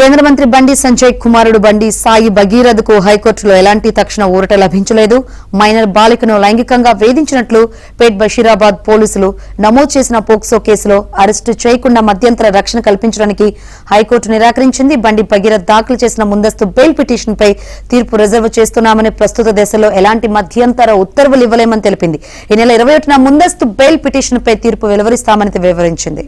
కేంద్ర మంత్రి బండి సంజయ్ కుమారుడు బండి సాయి భగీరథకు హైకోర్టులో ఎలాంటి తక్షణ ఊరట లభించలేదు. మైనర్ బాలికను లైంగికంగా వేధించినట్లు పేట్ బషీరాబాద్ పోలీసులు నమోదు చేసిన పోక్సో కేసులో అరెస్టు చేయకుండా మధ్యంతర రక్షణ కల్పించడానికి హైకోర్టు నిరాకరించింది. బండి భగీరథ్ దాఖలు చేసిన ముందస్తు బెయిల్ పిటిషన్పై తీర్పు రిజర్వ్ చేస్తున్నామని, ప్రస్తుత దశలో ఎలాంటి మధ్యంతర ఉత్తర్వులు ఇవ్వలేమని తెలిపింది. ఈ నెల 21న ముందస్తు బెయిల్ పిటిషన్పై తీర్పు వెలువరిస్తామని వివరించింది.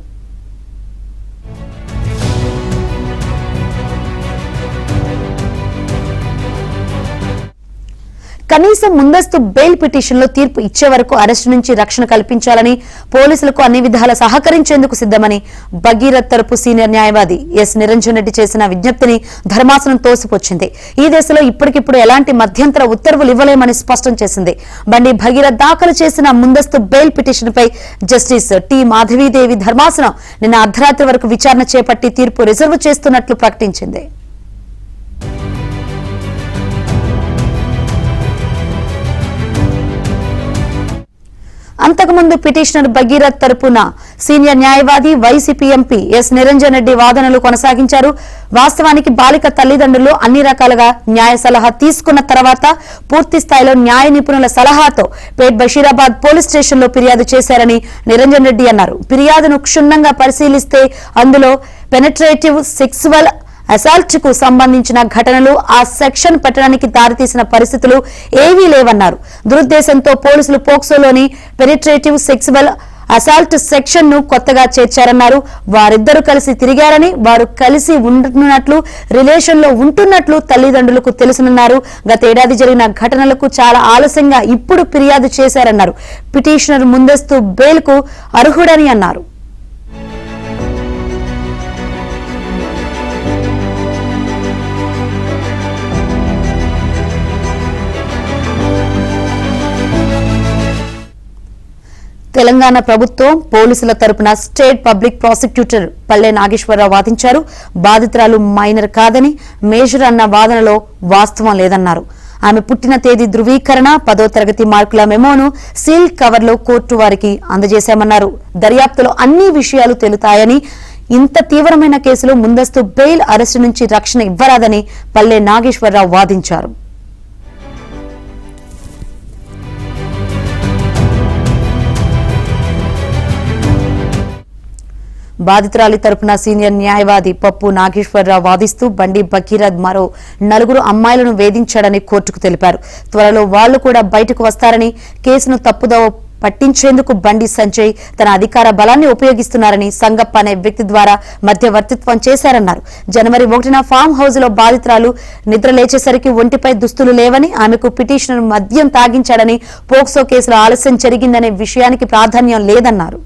కనీసం ముందస్తు బెయిల్ పిటిషన్లో తీర్పు ఇచ్చే వరకు అరెస్టు నుంచి రక్షణ కల్పించాలని, పోలీసులకు అన్ని విధాలా సహకరించేందుకు సిద్దమని భగీరథ్ తరపు సీనియర్ న్యాయవాది ఎస్ నిరంజన్ రెడ్డి చేసిన విజ్ఞప్తిని ధర్మాసనం తోసిపుచ్చింది. ఈ దశలో ఇప్పటికిప్పుడు ఎలాంటి మధ్యంతర ఉత్తర్వులు ఇవ్వలేమని స్పష్టం చేసింది. బండి భగీరథ్ దాఖలు చేసిన ముందస్తు బెయిల్ పిటిషన్పై జస్టిస్ టి మాధవీదేవి ధర్మాసనం నిన్న అర్ధరాత్రి వరకు విచారణ చేపట్టి తీర్పు రిజర్వ్ చేస్తున్నట్లు ప్రకటించింది. అంతకుముందు పిటిషనర్ భగీరథ్ తరపున సీనియర్ న్యాయవాది YCP MP S Niranjan Reddy వాదనలు కొనసాగించారు. వాస్తవానికి బాలిక తల్లిదండ్రులు అన్ని రకాలుగా న్యాయ సలహా తీసుకున్న తర్వాత పూర్తి స్థాయిలో న్యాయ నిపుణుల సలహాతో పేట్ బషీరాబాద్ పోలీస్ స్టేషన్లో ఫిర్యాదు చేశారని నిరంజన్ రెడ్డి అన్నారు. ఫిర్యాదును క్షుణ్ణంగా పరిశీలిస్తే అందులో పెనట్రేటివ్ సెక్సువల్ అసాల్ట్ కు సంబంధించిన ఘటనలు, ఆ సెక్షన్ పెట్టడానికి దారితీసిన పరిస్థితులు ఏవీ లేవన్నారు. దురుద్దేశంతో పోలీసులు పోక్సోలోని పెనిట్రేటివ్ సెక్సువల్ అసాల్ట్ సెక్షన్ ను కొత్తగా చేర్చారన్నారు. వారిద్దరూ కలిసి తిరిగారని, వారు కలిసి ఉంటున్నట్లు, రిలేషన్ లో ఉంటున్నట్లు తల్లిదండ్రులకు తెలుసునన్నారు. గతేడాది జరిగిన ఘటనలకు చాలా ఆలస్యంగా ఇప్పుడు ఫిర్యాదు చేశారన్నారు. పిటిషనర్ ముందస్తు బెయిల్ కు అర్హుడని అన్నారు. తెలంగాణ ప్రభుత్వం పోలీసుల తరపున స్టేట్ పబ్లిక్ ప్రాసిక్యూటర్ పల్లె నాగేశ్వరరావు వాదించారు. బాధితురాలు మైనర్ కాదని, మేజర్ అన్న వాదనలో వాస్తవం లేదన్నారు. ఆమె పుట్టిన తేదీ ధృవీకరణ, 10వ తరగతి మార్కుల మెమోను సీల్ కవర్లో కోర్టు వారికి అందజేశామన్నారు. దర్యాప్తులో అన్ని విషయాలు తెలుతాయని, ఇంత తీవ్రమైన కేసులో ముందస్తు బెయిల్ అరెస్టు నుంచి రక్షణ ఇవ్వరాదని పల్లె నాగేశ్వరరావు వాదించారు. బాధితురాలి తరపున సీనియర్ న్యాయవాది పప్పు నాగేశ్వరరావు వాదిస్తూ బండి భగీరథ్ మరో 4 అమ్మాయిలను వేధించాడని కోర్టుకు తెలిపారు. త్వరలో వాళ్లు కూడా బయటకు వస్తారని, కేసును తప్పుదోవ పట్టించేందుకు బండి సంజయ్ తన అధికార బలాన్ని ఉపయోగిస్తున్నారని, సంగప్ప అనే వ్యక్తి ద్వారా మధ్యవర్తిత్వం చేశారన్నారు. జనవరి 1న ఫామ్ హౌస్ లో బాధితురాలు నిద్ర లేచేసరికి ఒంటిపై దుస్తులు లేవని, ఆమెకు పిటిషనర్ మద్యం తాగించాడని, పోక్సో కేసులో ఆలస్యం జరిగిందనే విషయానికి ప్రాధాన్యం లేదన్నారు.